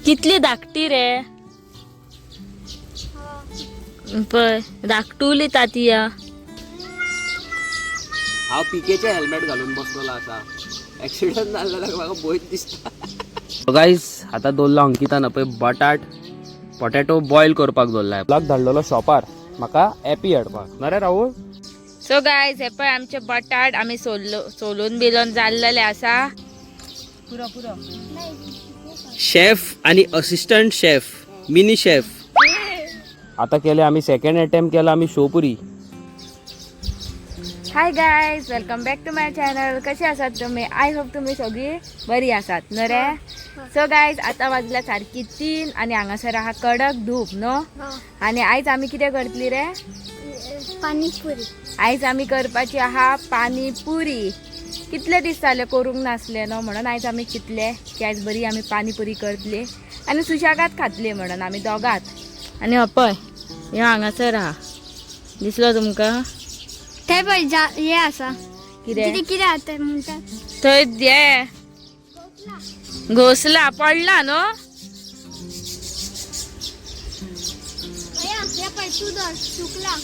कितली धाकटी रे पय धाकटुली तातिया. हांव पीकेचे हेल्मेट घालून बसलेलो आसा. ऍक्सिडेंट जाल्ल्याक म्हाका भंय दिसता. गाईस आता दवरला अंकितान पळय बटाट पोटॅटो बॉयल करपाक दवरला. ब्लॉग धाडलेलो शॉपार म्हाका एपी हाडपाक ना रे राहुल. सो गायज हे पळय आमचे बटाट आमी सोलून बिलोन जाल्लेले आसा. पुरो पुरो शेफ आणि असिस्टंट शेफ मिनी शेफ. आता केले आम्ही सेकंड अटेम्प्ट केला आम्ही शोपुरी. Hi guys welcome back to my channel. कसे आसात तुम्ही? आय होप तुम्ही सगळी बरी आसात न रे. सो गायज आता वाजल्या सारकी 3 आणि हांगासर आहा कडक धूप नो. आणि आयज आमी कितें करतली रे? पाणीपुरी. आयज आमी करपाची आहा पाणीपुरी. कितले दीस जाले करूंक नासले न्हू म्हणून आयज आमी चिंतले की आयज बरी आमी पाणीपुरी करतली आनी सुशागात खातली म्हणून आमी दोगात. आनी पळय ह्यो हांगासर आहा दिसलो तुमकां? ते पळय हे आसा कितें कितें आता म्हणतात थंय ये घोसला पडला न्हू. सुकला.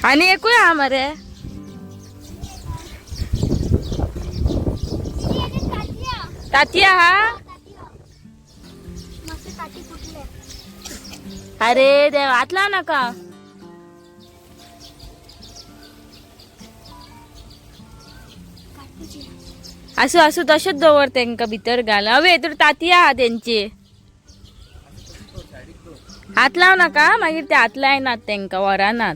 आनी एकूय आहा मरे. ताती आहा. अरे देव हात लाव नाका. असू असू तशेंच दवर तेंका भितर घाल. हवे तर ताती आहा तेंची. हात लाव नाका मागीर ते हात लायनात तेंका वरानात.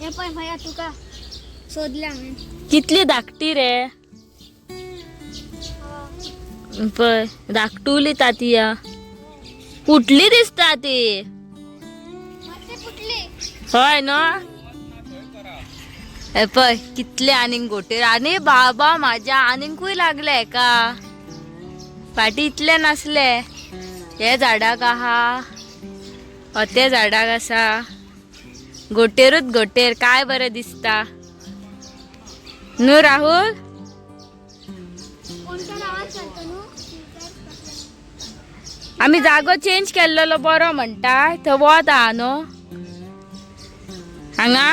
हे पळय भया तुका सोदल्या हांवें. कितली धाकटी रे पय धाकटुली तातिया. फुटली दिसता ती. हय न्हू. हे पय कितले आनीक गोटेर. आनी बाबा माझ्या आनीकूय लागले का फाटी इतले नासले. हे झाडाक आहा ते झाडाक आसा. गोटेरूच गोटेर काय बरें दिसता न्हू राहुल. आमी जागो चेंज केल्लो बरो म्हणटा. थंय वत आहा न्हू हांगा.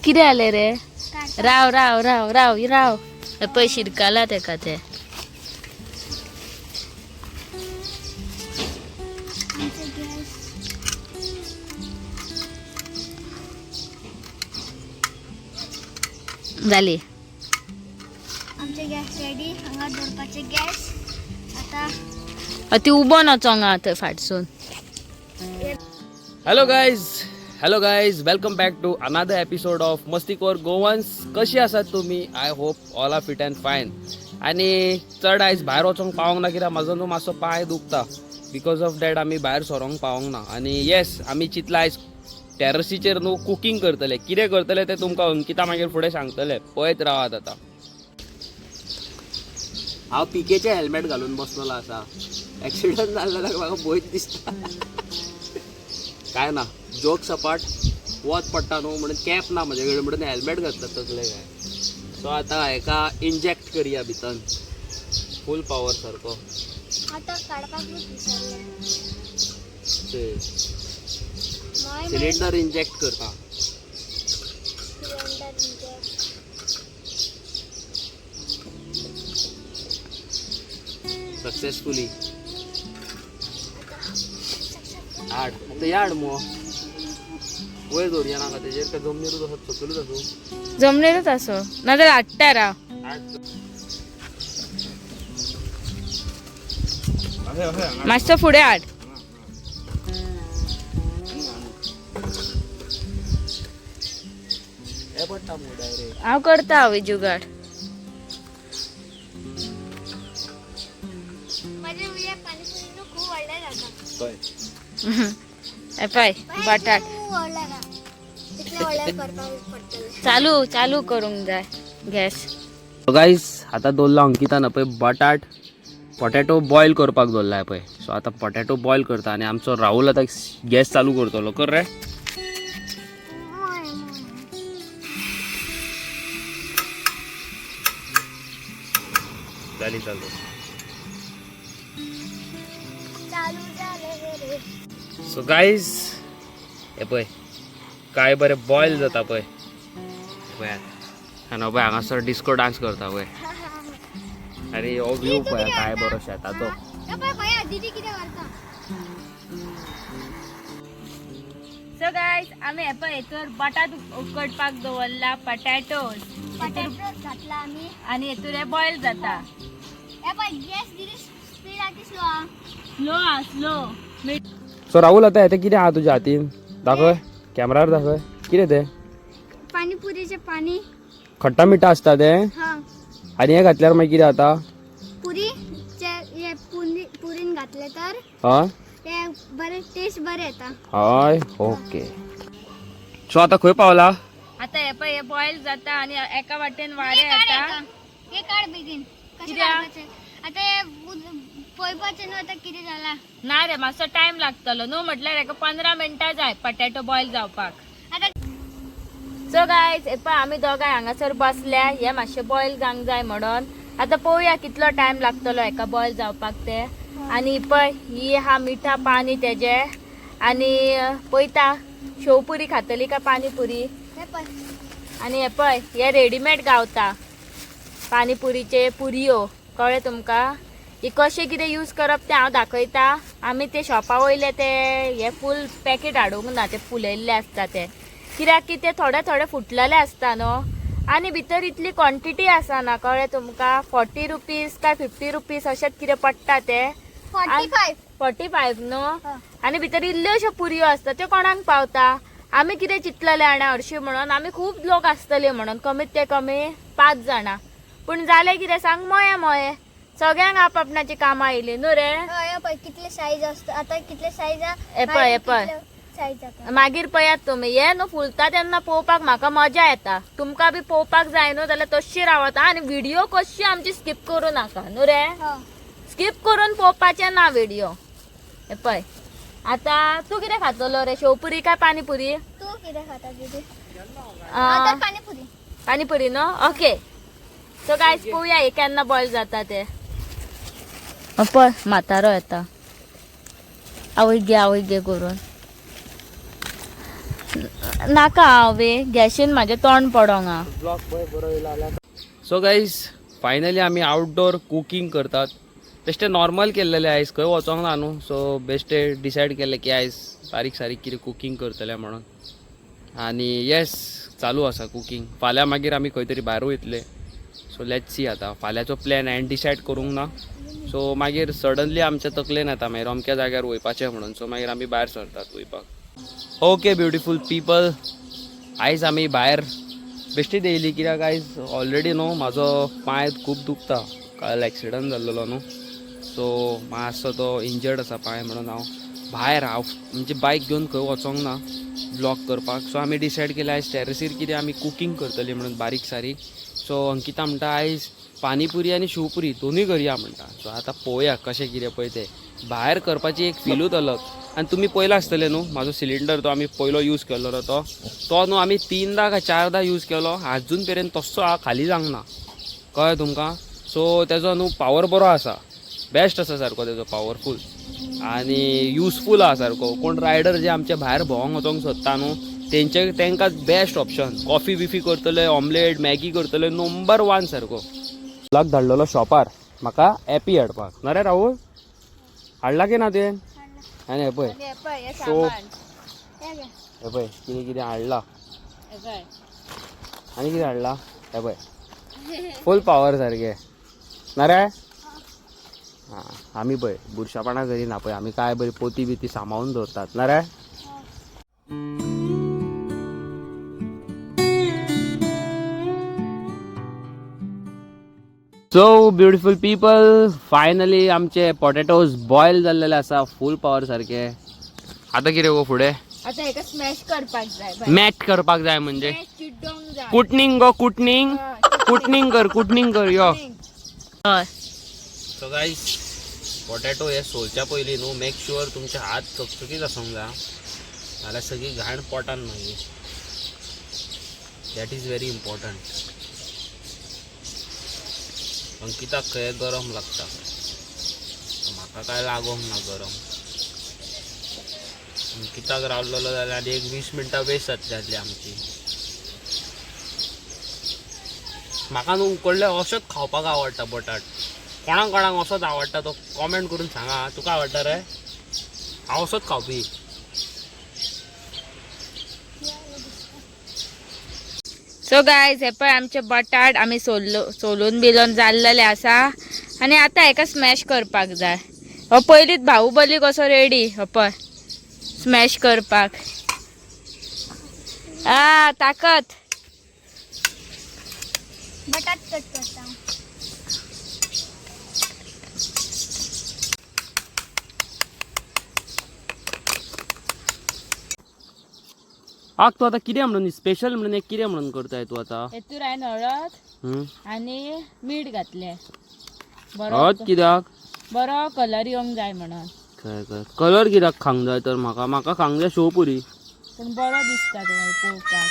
कितें जालें रे? राव राव राव राव राव. पळय शिरकाला तेका ते. जाली आमचे गॅस रेडी. हांगा दवरपाचे गॅस. आता ती उबो नचोंगा थंय फाटसून. Hello guys welcome back to another episode of Mastikhor Goans. कशी आसात तुम्ही? I hope all are fit and fine. आणि चड आयज भायर वचोंक पावोंक ना कित्याक म्हाजो न्हू मातसो पांय दुखता. बिकॉज ऑफ दॅट आमी भायर सरोंक पावोंक ना. आणि येस आमी चिंतला आयज टॅरसीचेर न्हू कुकींग करतले. कितें करतले ते तुमकां अंकिता मागीर फुडें सांगतले. पळयत रावात. आतां हांव पीकेचे हेल्मेट घालून बसलेलो आसा. ऍक्सिडेंट जाल्ल्याक म्हाका भंय दिसता. काय ना जोक सपाट वत पडटा न्हू म्हणून कॅप ना म्हजे कडेन म्हणून हेल्मेट घातला तसले काय. सो आतां हेका इंजेक्ट करया भितर फूल पावर सारको. आता काडपाकूच विसरले. सिलिंडर इंजेक्ट करता. सक्सेसफुली हाड. आता याड मो वयर दवरया नाका तेजेर काय जमनीरूच असो सकलूच असो. जमलेलूच असो नाजाल्यार हाडटा राव. मातसो फुडें हाड. हे पडटा मो डायरेक्ट. हांव करता हवी जुगाड. माझे उया पाणीपुरी खूप व्हडले जाता. हे पळय बटाट खूप व्हडले ना. इतले व्हडले करपाक पडटले. चालू करूंक जाय गॅस. गाईस आता दवरला अंकितान पळय बटाट पोटॅटो बॉयल करपाक दवरला पळय. सो आता पोटॅटो बॉईल करता आणि आमचो राहुल आता गॅस चालू करतलो कर रे. चालू चालू झालं रे. सो गाईज हे पळय काय बरें बॉयल जाता पळय पळय आनी पळय हांगासर डिस्को डान्स करता पळय. अरे हो व्यू पळय काय बरो शेताचो. ए पळय भैया दीदी कितें करता. सो गायज आमी हे पळय हेतूर बटाट उकडपाक दवरला पटॅटोज पटाटो घातला आम्ही. आणि हेतूर हे बॉयल जाता. ए पळय गॅस दीदी स्पीड आती स्लो स्लो सो राहुल आता येते कितें आहा तुज्या हातीन दाखय कॅमेरार दाखय कितें तें पाणीपुरीचे पाणी. खट्टा मिठा आसता तें हा आनी हे घातल्यार मागीर कितें जाता. पुरीन घातले तर हय ते बरे टेस्ट बरे येता. हय ओके. सो आता खंय पावला. आता हे पळय हे बॉयल जाता आणि एका वाटेन वारे येता. हे काढ बेगीन कशें कित्याक? काडपाचें. आता हे पळोवपाचें न्हू आता कितें जाला. ना रे मातसो टाइम लागतलो न्हू म्हटल्यार हेका 15 मिनटां जाय पटॅटो बॉयल जावपाक. आता सो गायज हे पळय आमी दोगांय हांगासर बसल्या हे मातशें बॉयल जावंक जाय म्हणून. आता पळोवया कितलो टाइम लागतलो हेका बॉयल जावपाक ते. आणि पळय ही हा मिठा पाणी तेजे आणि पळयता शेवपुरी खातली काय पाणीपुरी. हे पळय आणि हे पळय हे रेडीमेड गावता पाणीपुरीचे पुरयो कळ्ळें तुमकां. ही कशें कितें यूज करप तें हांव दाखयता. आमी ते शॉपा वयले ते हे फूल पॅकेट हाडूंक ना ते फुलयल्ले आसता ते कित्याक की ते थोडे थोडे फुटलेले आसता न्हू आनी भितर इतली क्वॉन्टिटी आसना कळ्ळें तुमकां. 40 रुपीज काय 50 रुपीज अशेंच कितें पडटा ते 45 न्हू. आनी भितर इल्ल्योश्यो पुरयो आसता त्यो कोणाक पावता. आमी कितें चिंतलेले आनी हरशीं म्हणून आमी खूब लोक आसतले म्हणून कमीत ते कमी 5 जाणां. पूण जालें कितें सांग मोये मोये सगळ्यांक आपआपणाची कामां येयली न्हू रे. हे पळय कितले सायज आसता. आता कितले सायज हे पळय हे पळय सायज जाता. मागीर पळयात तुमी हे न्हू फुलता तेन्ना पळोवपाक म्हाका मजा येता. तुमकां बी पळोवपाक जाय न्हू जाल्यार तशी रावता आनी व्हिडिओ कशी आमची स्किप करूं नाका न्हू रे. स्किप करून पळोवपाचें ना व्हिडिओ. हे पळय आता तूं कितें खातलो रे शेवपुरी काय पाणीपुरी. तू कितें खाता दीदी. आता पाणीपुरी. पाणीपुरी न्हू ओके. सो गायज पळोवया हे केन्ना बॉयल जाता ते. पळय म्हातारो येता आवय गे करून नाका हांवे गॅशीन म्हाजें तोंड पडोंक हा. सो गाईज फायनली आमी आउटडोर कुकिंग करतात. बेश्टे नॉर्मल केल्लेले आयज खंय वचोंक ना न्हू सो बेश्टे डिसायड केल्ले की आयज बारीक सारीक कितें कुकिंग करतले म्हणून. आनी येस चालू आसा कुकिंग. फाल्यां मागीर आमी खंय तरी भायर वयतले. सो लेट्स सी आतां फाल्यांचो प्लॅन हांवें डिसायड करूंक ना. सो मागीर सडनली आमच्या तकलेन येता मागीर अमक्या जाग्यार वयपाचें म्हणून. सो मागीर आमी भायर सरतात वयपाक. ओके ब्युटिफूल पीपल आयज आमी भायर बेश्टीच येयली कित्याक आयज ऑलरेडी न्हू म्हाजो पांय खूब दुखता. काल एक्सिडंट जाल्लो न्हू सो मातसो तो इंजर्ड आसा पांय म्हणून हांव भायर म्हणजे बायक घेवन खंय वचोंक ना ब्लॉग करपाक. सो आमी डिसायड केलें आयज टॅरसीर कितें आमी कुकिंग करतली म्हणून बारीक सारीक. सो अंकिता म्हणटा आयज पाणीपुरी आनी शिवपुरी दोनूय करया म्हणटा. सो आतां पळोवया कशें कितें पळय तें भायर करपाची एक फिलूच अलग. आनी तुमी पळयला आसतले न्हू म्हाजो सिलिंडर तो आमी पयलो यूज केल्लो तो न्हू आमी 3दा काय 4दा यूज केलो आजून मेरेन तस्सो खाली जावंक ना कळ्ळें तुमकां. सो तेजो न्हू पावर बरो आसा बेस्ट आसा सारको तेजो पावरफूल आनी युजफूल आसा सारको. कोण रायडर जे आमचे भायर भोंवंक वचोंक सोदता न्हू तेंकां बेस्ट ऑप्शन. कॉफी बिफी करतले ऑमलेट मॅगी करतले नंबर 1 सारको. लाग धाडलेलो शॉपार म्हाका एपी हाडपाक ना रे राहुल हाडला की ना तुवें. आनी हे पळय सो हे पळय कितें कितें हाडला आनी कितें हाडला हे पळय फूल पावर सारके ना रे. हां आमी पळय बुरशापणां करिना पळय आमी काय बरी पोती बिती सांबाळून दवरतात ना रे. सो ब्युटिफूल पीपल फायनली आमचे पोटॅटोज बॉयल जाल्लेले आसा फूल पावर सारके. आतां कितें गो फुडें आता हेका स्मॅश करपाक जाय. मॅच करपाक जाय म्हणजे चिड्डोंक जाय. कुटनिंग गो कुटनिंग कुटनिंग कर यो. हय सो गाईज पोटॅटो हे सोलच्या पयलीं न्हू मेक शुअर तुमचे हात चकचकीत आसूंक जाय नाल्यार सगळी घाण पोटान मागीर दॅट इज व्हेरी इम्पॉर्टंट. अंकिताक खंय गरम लागता म्हाका काय लागोंक ना गरम. अंकिताक रावलेलो जाल्यार 1-20 मिनटां वेस्ट जातली आमची. म्हाका न्हू उकडले अशेंच खावपाक आवडटा बटाट. कोणाक कोणाक असोच आवडटा तो कॉमेंट करून सांगा. तुका आवडटा रे? हांव असोच खावपी. सो गायज हे पळय आमचे बटाट आमी सोलून बिलोन जाल्लेले आसा आनी आतां हेका स्मॅश करपाक जाय. हो पयलींच बाहुबली कसो रेडी. हो पळय स्मॅश करपाक. ताकत. बटाट कट करता. तू आता कितें म्हणून स्पेशल म्हणून एक कितें म्हणून करताय तू आता? हेतूर हांवें हळद आनी मीठ घातले. हळद कित्याक? बरो कलर येवंक जाय म्हणून. काय काय कलर कित्याक खावंक जाय तर म्हाका खावंक जाय शेवपुरी. पूण बरो दिसता तो पळोवपाक.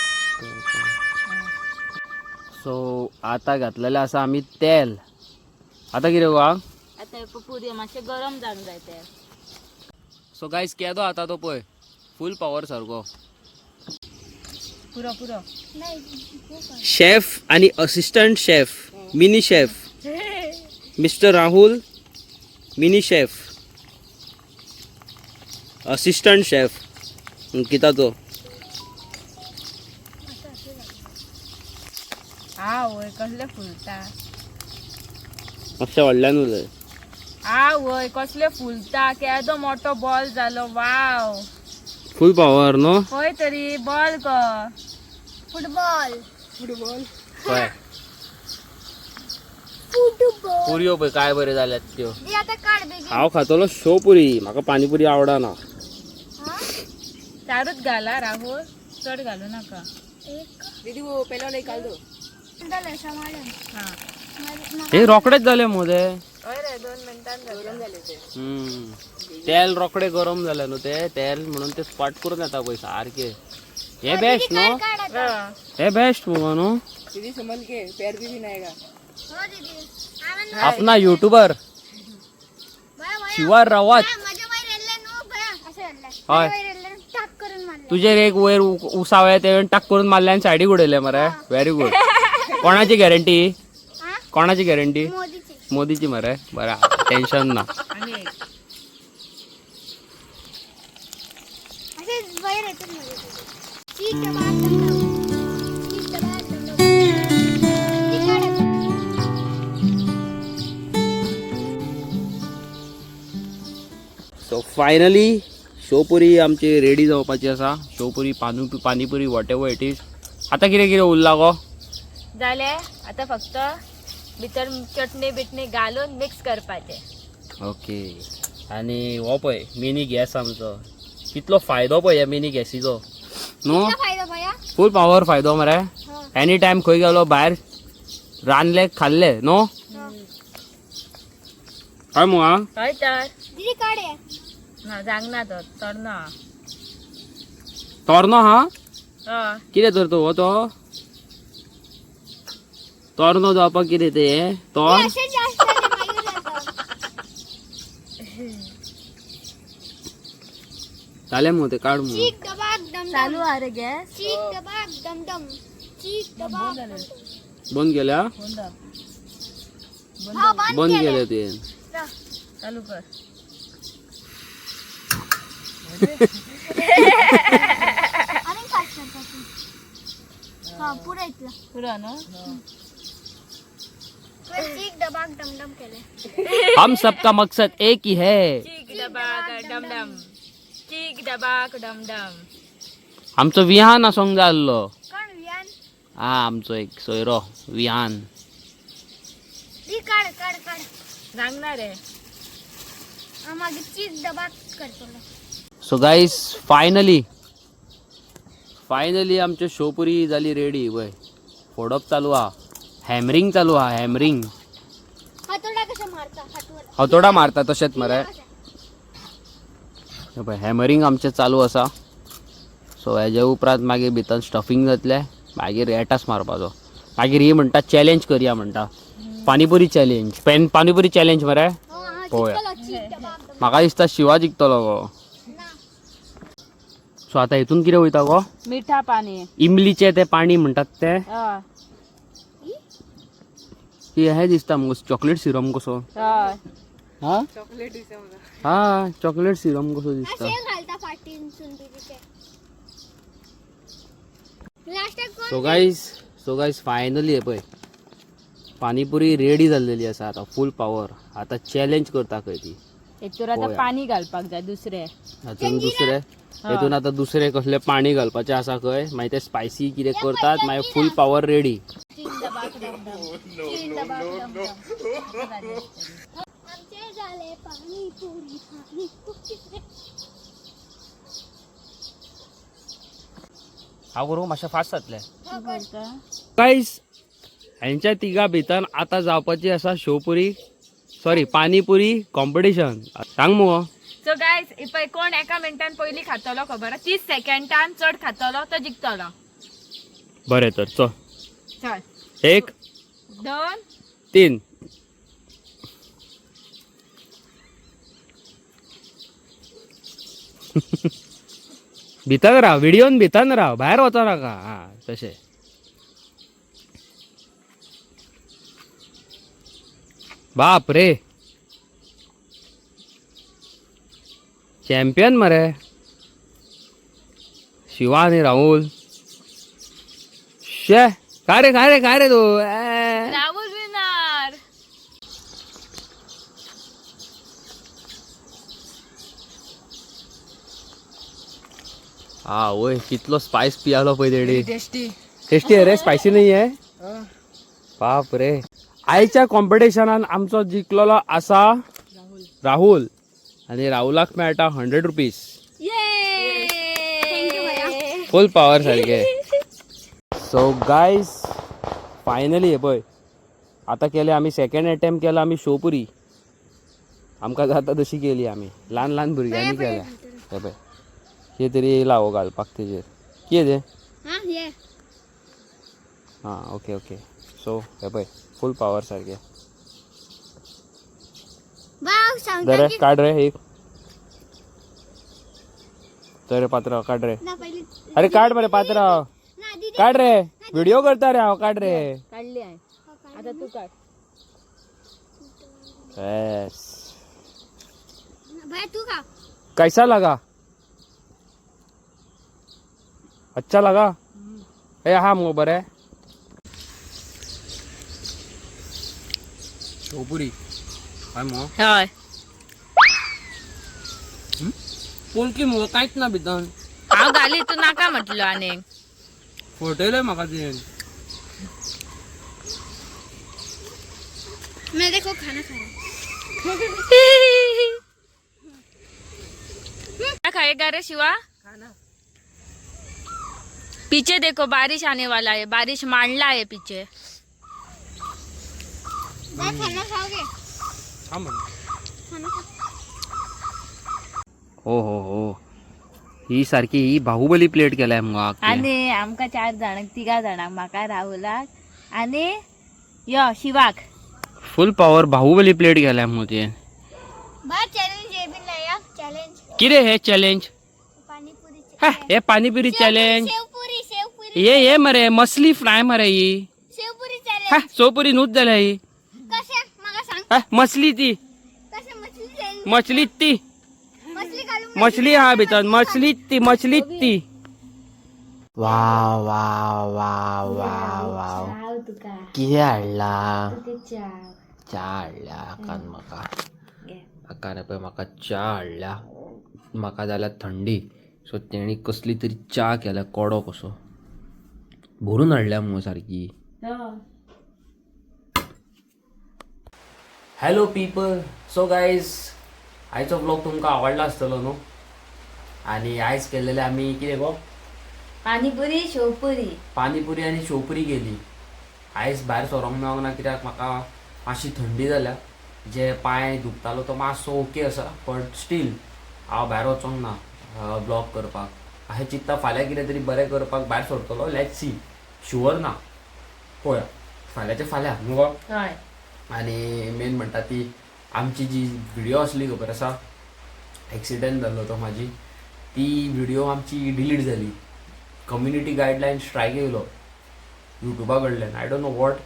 सो आता घातलेले आसा आमी तेल. आता कितें गो? आतां पुरी मातशें गरम जावंक जाय तेल. सो गायज केदो आता तो पळय फूल पॉवर सारको. पुरो शेफ आणि assistant chef mini chef mister Rahul mini chef assistant chef अंकिताचो. वय कसले फुलता. मातशें व्हडल्यान उलय. वय कसले फुलता. केदो मोठो बॉल जालो. वाव फूल पॉवर न्हू. पळय तरी बॉल कर. फुटबॉल. पळय फुटबॉल. पुरयो पळय काय बरे जाल्यात त्यो. दी आता काढ बेगीन. हांव खातलो शेवपुरी. म्हाका पानीपुरी आवडना. चारूच घाला राहुल चड घालू नाका. एक दीदी वो पहिला लई घाल दो. झालं समाधान. हे रोकडेच झाले मोदे. होय रे 2 मिनिटांत गरम झाले ते. तेल रोकडे गरम झाले न्हू ते तेल म्हणून ते स्पॉट करून येता पळय सारखे. हे बेस्ट न्हू. हे बेस्ट मगो न्हू. दीदी समल के पैर भी नाही का. हो दीदी. अपना यूट्यूबर शिवा रावत. माझ्या वैर एल्ले नो भया असे एल्ले. हय वैर एल्ले टाक करून मारले. तुझे एक वयर उसावे ते टाक करून मारले आणि सायडीक उडयले मरे. Very good. कोणाची गॅरंटी? कोणाची गॅरंटी? मोदीची. मोदीची मरे. बरा टेन्शन ना. असे वैर येतात मध्ये. चीक दबा चीक दबा सो फायनली शेवपुरी आमची रेडी जावपाची आसा. Sev puri pani puri whatever it is. आता कितें कितें उरला गो? जाले. आता फक्त भितर चटणी बिटणी घालून मिक्स करपाचे. ओके. आणि हो पळय मिनी गॅस आमचो. कितलो फायदो पळय ह्या मिनी गॅसीचो न्हू. फायदा भया. फूल पॉवर फायदो मरे. एनी टायम खंय गेलो भायर रांदले खाल्ले न्हू. हय मुआ. हय तर दीदी काढे. ना जांगना तो तोरना. तोरनो हा हय कितें तर तो हो तो तोरनो जावपाक कितें ते तोर. असे जास्त झाले मागे जातात. जालें मग ते काढ मग. चीक दबा दम चालू आहे रे गॅस. चीक दबा दम दम. चीक दबा. बंद केल्या. हा बंद केले ते. चालू कर. आणि फास्ट करता तू. हा पुरा इथला. पुरा ना. चीक दबा दम दम केले. हम सबका मकसद एक ही है. चीक डबाक डमडम. चीक डबाक डमडम. आमचो विहान आसोंक जाय आसलो. कोण वियान. हा आमचो एक सोयरो विहान. दी काढ काढ काढ. जांगना रे. मागे चीक दबा करतो. सो गाईज फायनली आमची शेवपुरी झाली रेडी. वय फोडप चालू हा. हॅमरिंग चालू हा. हॅमरिंग. हातोडा कसा मारता हातोडा. हतोडा मारता तशेंच मरे. हॅमरिंग आमचें चालू आसा. सो हेजे उपरांत मागीर भितर स्टफिंग जातलें, मागीर एटास मारपाचो. मागीर ही म्हणटा चॅलेंज करया म्हणटा, पानीपुरी चॅलेंज. पानीपुरी चॅलेंज मरे. पळोवया. म्हाका दिसता शिवा जिखतलो गो. सो आतां हितून कितें वयता गो? मिठा पाणी. इमलीचें तें पाणी म्हणटात तें. हय की हे दिसता मुगो चॉकलेट सिरम कसो. हय हा हा चॉकलेट सिरम कसो दिसता. घालता फाटीन सुंदरीचे. लास्टाक कोण सो गाईज फायनली हे पळय पानीपुरी रेडी जाल्लेली आसा आता फूल पावर. आता चॅलेंज करता खंय ती. हेतूर आता पाणी घालपाक जाय दुसरे. हातून दुसरे हेतून आता दुसरे कसले पाणी घालपाचे आसा खंय, मागीर ते स्पायसी कितें करतात, मागीर फूल पावर रेडी. आमचे झाले पाणीपुरी हांव करूं मातशें फास्ट जातलें. गाईज हेंच्या तिगा भितर आता जावपाची आसा शेवपुरी सॉरी पानीपुरी कॉम्पिटिशन. सांग मुगो. सो गायज पळय कोण एका मिनटान पयली खातलो खबर 30 सेकंडान चड खातलो तो जिखतलो. बरें तर चल. चल 1 2 3 भितर राव, व्हिडिओन भितर राव, भायर वचो नाका. हा तशें. बाप रे चॅम्पियन मरे शिवा आणि राहुल. शे काय रे तू. राहुल विनर. हा वय कितलो स्पाइस पियालो पळय तेडी. टेस्टी. टेस्टी आहे रे, स्पायसी नाही आहे. बाप रे. आयच्या कॉम्पिटिशनान आमचो जिंकलेलो आसा राहुल आणि राहुलाक मेळटा 100 रुपीज. फुल पावर सारखे. सो गाईज फायनली हे पळय आता केले आम्ही सेकंड अटेम्प्ट केला आम्ही शेवपुरी. आमकां जाता तशी केली आम्ही. ल्हान भुरग्यांनी केल्या. हे पळय हे तरी येयला हो घालपाक तेजेर. कितें तें. हां ओके सो हे पळय फुल पावर सारखे. दरे काढ रे एक. तर पात्र काढ रे. अरे काढ मरे पात्र काढ रे. व्हिडिओ करता रे हांव. काढ रे. काढली आहे आता तू काढ. यस. भैया तू खा. कैसा लगा? अच्छा लगा. ए हा मग बरं शेवपुरी काय मग हय कोण की मग काहीच ना भितर. हांव घाली तू नाका म्हटलो. आणि फोटोयलय म्हाका ते. मैं देखो खाना खा क्या खाएगा रे शिवा? पीछे देखो बारिश आने वाला है. बारिश मांडला है पीछे. रहा. खाना खाओगे? हा म्हण. खाना खा. हो ही सारखी ही बाहुबली प्लेट केलाय मग. आणि आमका 4 जणांक 3 जणांक माका राहुलाक आणि यो शिवाक फुल पावर बाहुबली प्लेट केलाय मग ते. बा चॅलेंज ये भी लाया चॅलेंज. किरे हे चॅलेंज. पाणीपुरी हा हे पाणीपुरी चॅलेंज. शेवपुरी ये मरे मछली फ्राय मरे ही. शेवपुरी हा चॅलेंज. सोपुरी नुच जाल्या ही. कशा मला सांग. हा मछली ती कशा मछली चॅलेंज. मछली ती मछली घालून मछली हा भितर मछली ती. Wow wow wow wow wow कितें हाडला. च्या हाडल्या कान म्हाका. कान पळय म्हाका च्या हाडल्या. म्हाका जाल्यार थंडी सो तेणी कसली तरी च्या केल्या कोडो कसो भरून हाडल्या मगो सारकी. Hello people. सो गायज आयचो ब्लॉग तुमकां आवडला आसतलो न्हू. आनी आयज केल्लेले आमी कितें गो पाणीपुरी शेवपुरी. पानीपुरी आनी शेवपुरी केली. आयज भायर सरोंक मेळोंक ना कित्याक म्हाका मातशी थंडी जाल्या जे पांय दुखतालो तो मातसो ओके आसा बट स्टील हांव भायर वचोंक ना ब्लॉग करपाक. हांवें चिंतता फाल्यां कितें तरी बरें करपाक भायर सरतलो. लेट्स सी, शुअर ना, पळया फाल्यांचे फाल्यां न्हू गो. हय आनी मेन म्हणटा ती आमची जी व्हिडिओ असली खबर आसा, एक्सिडेंट जाल्लो तो म्हाजी, ती व्हिडिओ आमची डिलीट जाली. कम्युनिटी गायडलायन स्ट्रायक येयलो युट्यूबा कडल्यान. I don't know what,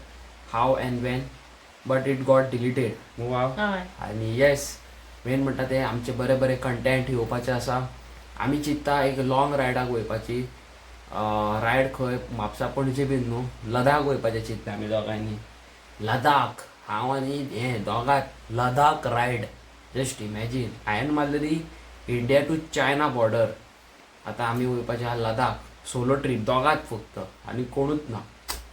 how and when, but it got deleted न्हू हांव. आनी येस, मेन म्हणटा तें आमचे बरे बरे कंटेंट येवपाचें आसा. आमी चिंतता एक लॉंग रायडाक वयपाची. रायड खंय म्हापसा पणजे बीन न्हू, लदाख वयपाचें चिंतता आमी दोगांयनी. लदाख, हांव आनी हें दोगांच लदाख रायड. जस्ट इमॅजीन, हांवें मारलेली इंडिया टू चायना बॉर्डर. आतां आमी वयपाचे आहा लदाख, सोलो ट्रीप दोगांच फक्त आनी कोणूच ना.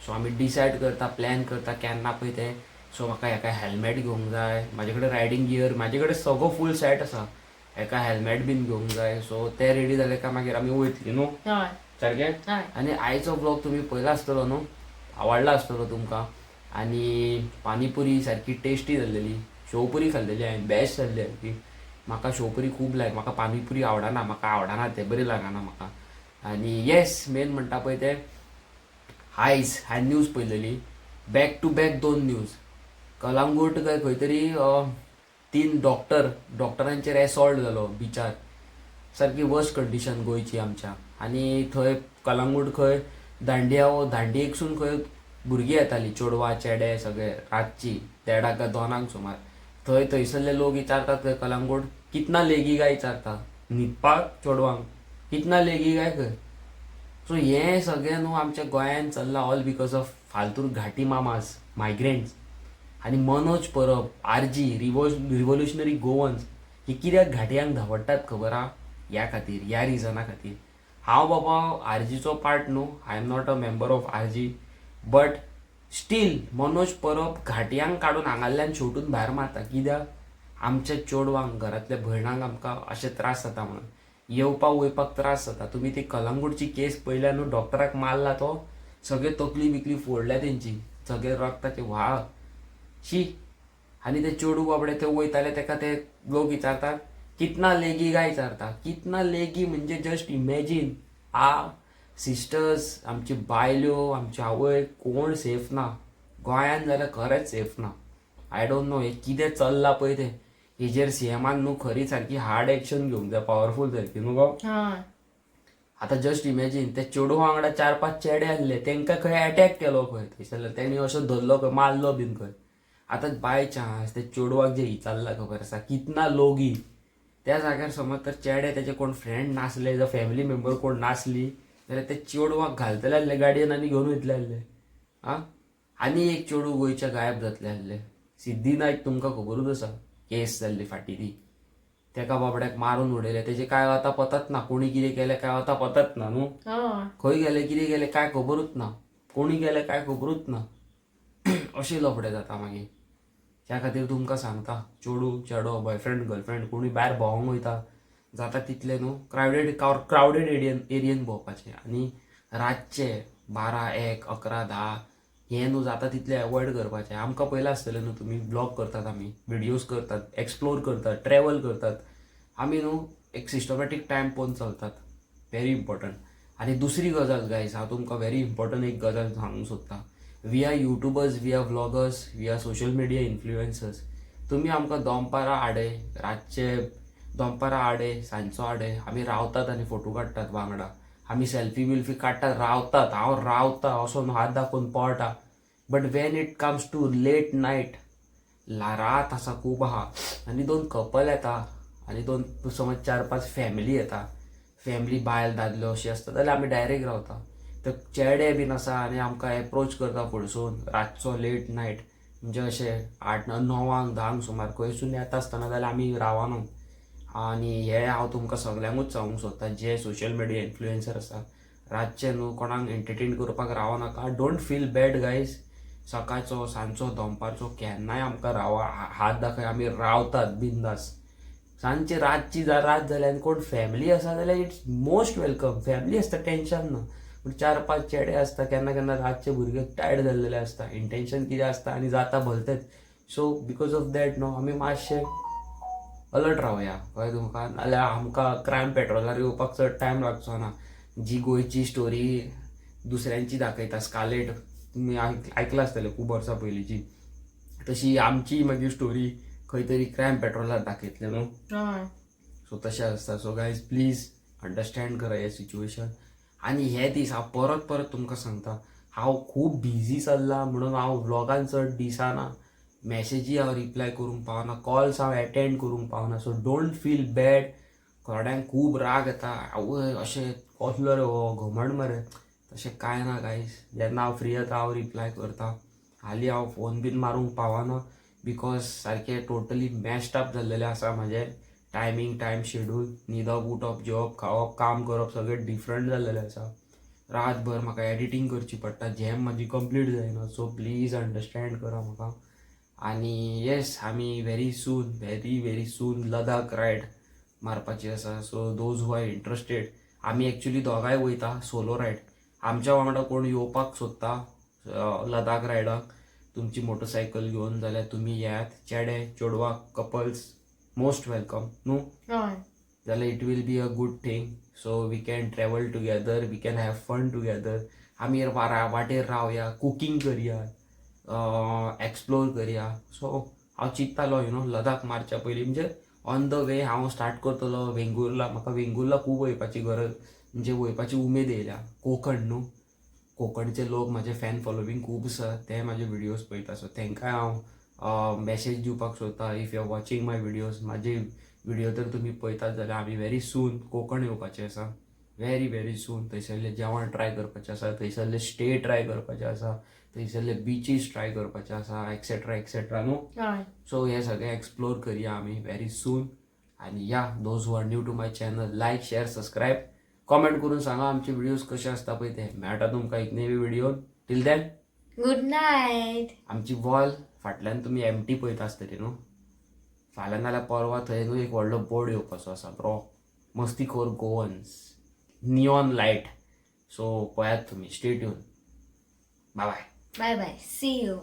सो आमी डिसायड करता, प्लॅन करता केन्ना पळय तें. सो म्हाका हेका हेल्मेट घेवंक जाय, म्हाजे कडेन रायडींग गियर, म्हाजे कडेन सगळो फूल सेट आसा. हेका हेल्मेट बीन घेवंक जाय. सो ते रेडी जाले काय मागीर आमी वयतली न्हू सारकें. आनी आयचो ब्लॉग तुमी पयलो आसतलो न्हू, आवडला आसतलो तुमकां. आनी पानीपुरी सारकी टेस्टी जाल्लेली. शेवपुरी खाल्लेली हांवें, बेस्ट जाल्ली सारकी. म्हाका शेवपुरी खूब लायक, म्हाका पानीपुरी आवडना, म्हाका आवडना तें, बरी लागना म्हाका. आनी येस, मेन म्हणटा पळय तें आयज हांवें न्यूज पळयलेली, back to back 2 news. Calangute काय खंय तरी 3 डॉक्टरांचेर एसॉल्ट जालो बिचार. सारकी वर्स्ट कंडिशन गोंयची आमच्या. आनी थंय कलांगूट खंय दांडियेकसून खंय भुरगीं येतालीं, चेडवां चेडे सगळे, रातची 1:30 काय 2 सुमार. थंयसरले लोक विचारतात खंय कलांगूट, कितना लेगी काय विचारता न्हिदपाक चेडवांक, कितना लेगी काय खंय. सो हें सगळें न्हू आमच्या गोंयांत चल्लां, ऑल बिकॉज ऑफ फालतूर घाटी मामास, मायग्रेंट्स. आनी मनोज परब, आरजी रिव्होल्युशनरी गोवन्स, ही कित्याक घाटयांक धांवडटात खबर आहा? ह्या खातीर, ह्या रिजना खातीर. हांव बाबा आरजीचो पार्ट न्हू, I am not a member of RG, but still Manoj Parab घाटयांक काडून हांगाल्यान शेवटून भायर मारता. कित्याक? आमच्या चेडवांक, घरातल्या भयणांक आमकां अशे त्रास जाता म्हणून, येवपाक वयपाक त्रास जाता. तुमी ती कलंगूटची केस पळयल्या न्हू, डॉक्टराक मारला तो, सगळे तकली बिकली फोडल्या तेंची, सगळे रक्ताचे व्हाळ शी. आनी ते चेडू बाबडे थंय वयताले, तेका ते लोक विचारतात कितना लेगी काय विचारता. कितना लेगी म्हणजे जस्ट इमॅजीन. सिस्टर्स, आमची बायल्यो, आमची आवय, कोण सेफ ना गोंयांत जाल्यार, खरेंच सेफ ना. आय डोंट नो हे कितें चल्लां पळय तें. हेजेर सीएमान न्हू खरी सारकी हार्ड एक्शन घेवंक जाय, पॉवरफूल सारकी न्हू गो. आतां जस्ट इमॅजीन, ते चेडू वांगडा 4-5 चेडे आसले, तांकां खंय अटॅक केलो खंय थंयसरल्या, तेणी असो धरलो खंय, मारलो बीन खंय. आतां बाय चान्स ते चेडवाक जे चल्लां खबर आसा, कितना लोगी, त्या जाग्यार समज तर चेडे तेजे कोण फ्रेंड नासले, जर फॅमिली मेंबर कोण नासली, जाल्यार ते चेडवाक घालतले आसले गाडयेन आनी घेवन वयतले आसले. आनी एक चेडू गोंयच्या गायब जातले आसले. सिद्धी नायक तुमकां खबरूच आसा, केस जाल्ली फाटी ती, तेका बाबड्याक मारून उडयले. तेजे काय आतां पतात ना, कोणी कितें केलें काय आतां पतात ना न्हू. खंय गेले, कितें गेलें काय खबरूच ना, कोणी गेलें काय खबरूच ना. अशें लफडे जाता मागीर. त्या खातीर तुमकां सांगता, चेडू चेडो, बॉयफ्रेंड गर्लफ्रेंड कोणी भायर भोंवंक वयता, जाता तितलें न्हू क्रावडेड एरियेन भोंवपाचें. आनी रातचे 12, 1, 11, 10 हें न्हू जाता तितलें एवॉयड करपाचें. आमकां पयलें आसतलें न्हू, तुमी ब्लॉग करतात, आमी विडियोज करतात, एक्सप्लोर करतात, ट्रॅवल करतात. आमी न्हू एक सिस्टमॅटीक टायम पळोवन चलतात, व्हेरी इम्पॉर्टंट. आनी दुसरी गजाल गायज, हांव तुमकां व्हेरी इम्पॉर्टंट एक गजाल सांगूंक सोदतां. We are YouTubers, we are vloggers, we are social media influencers. तुमी आमकां दनपारां आडे, रातचे दनपारां आडे, सांजचो आडे, आमी रावतात आनी फोटो काडटात वांगडा. आमी सेल्फी बिल्फी काडटात, रावतात, हांव रावता असो हात दाखोवन पळटा. But when it comes to late night, रात आसा खूब आहा, आनी 2 कपल येता, आनी 2 समज 4-5 फॅमिली येता, फॅमिली बायल दादलो अशी आसता, जाल्यार आमी डायरेक्ट रावता. तर चेडे बीन आसा आनी आमकां एप्रोच करता फुडसून, रातचो लेट नायट, म्हणजे अशें 8-9, 10 सुमार खंयसून येता आसतना, जाल्यार आमी रावना. आनी हें हांव तुमकां सगल्यांकूच सांगूंक सोदता, जे सोशल मिडिया इन्फ्लुएन्सर आसा, रातचे न्हू कोणाक एंटरटेन करपाक रावनाका. Don't feel bad guys. सकाळचो, सांजचो, दनपारचो केन्नाय आमकां रावा, हात दाखय, आमी रावतात बिंदास. सांजची रातची रात जाली आनी कोण फॅमिली आसा जाल्यार इट्स मोस्ट वेलकम. फॅमिली आसता टेन्शन ना, पूण 4-5 चेडे आसता, केन्ना केन्ना रातचे भुरगे टायर्ड जाल्लेले आसता, इंटेन्शन कितें आसता आनी जाता भलतेच. सो बिकॉज ऑफ दॅट न्हू आमी मातशे अलर्ट रावया कळ्ळें तुमकां नाल्यार आमकां क्रायम पेट्रोलार येवपाक चड टायम लागचो ना. जी गोंयची स्टोरी दुसऱ्यांची दाखयता स्कारलेट तुमी आयकलां आसतलें खूब वर्सां पयलींची, तशी आमची मागीर स्टोरी खंय तरी क्रायम पेट्रोलार दाखयतले न्हू. सो तशें आसता. सो गायज प्लीज अंडरस्टँड करा हें सिच्युएशन. आनी हे दीस हांव परत परत तुमकां सांगता हांव खूब बिजी चल्लां म्हणून हांव व्लॉगान चड दिसाना, मॅसेजी हांव रिप्लाय करूंक पावना, कॉल्स हांव एटेंड करूंक पावना. So don't feel bad. थोड्यांक खूब राग येता, आवय अशें कसलो रे हो घमंड मरे, तशें कांय ना गायज. जेन्ना हांव फ्री येता हांव रिप्लाय करता. हालीं हांव फोन बीन मारूंक पावना बिकॉज सारकें टोटली मॅश्ड अप जाल्लेलें आसा म्हाजें टायमींग, टायम शेड्यूल, न्हिदप उठप जेवप खावप काम करप सगळें डिफरंट जाल्लेलें आसा. रातभर म्हाका एडिटींग करची पडटा, जॅम म्हाजी कंप्लीट जायना. सो प्लीज अंडरस्टँड करा म्हाका. आनी येस आमी very very soon Ladakh ride मारपाची आसा. So those who R interested, आमी एक्चुली दोगांय वयता सोलो रायड. आमच्या वांगडा कोण येवपाक सोदता लदाख रायडाक तुमची मोटरसायकल घेवन जाल्यार तुमी येयात. चेडे चेडवां कपल्स मोस्ट वेलकम न्हू. जाल्यार it will be a good thing. So we can travel together, we can have fun together. आमी वाटेर रावया, कुकींग करया, एक्सप्लोर करया. सो हांव चिंत्तालो लदाख मारच्या पयलीं म्हणजे ऑन द वे हांव स्टार्ट करतलो वेंगुर्ला. म्हाका वेंगुर्ला खूब वयपाची गरज म्हणजे वयपाची उमेद येयल्या. कोकण न्हू, कोकणचे लोक म्हाजे फॅन फॉलोवींग खूब आसा, ते म्हाजे व्हिडियोज पळयता. सो तांकांय हांव मॅसेज दिवपाक सोदता. If you are watching my videos, म्हाजे व्हिडियो तर तुमी पळयतात जाल्यार आमी व्हेरी सून कोकण येवपाचे आसा. Very soon. थंयसरलें जेवण ट्राय करपाचें आसा, थंयसरले स्टे ट्राय करपाचे आसा, थंयसरले बीचीस ट्राय करपाचे आसा, एक्सेट्रा न्हू. सो हे सगळें एक्सप्लोर करया आमी व्हेरी सून. आनी या those who are new to my channel, like share subscribe, comment करून सांगा आमचे व्हिडियोज कशे आसता पळय ते. मेळटा तुमकां एक नेवी video. Till then good night. आमची वॉल फाटल्यान तुमी एमटी पळयता आसतली न्हू. फाल्यां नाल्यार परवा थंय न्हू एक व्हडलो बोर्ड येवपाचो आसा ब्रो, मस्तीखोर गोवन्स, निऑन लायट. सो पळयात तुमी. Stay tune. Bye bye. Bye bye. See you.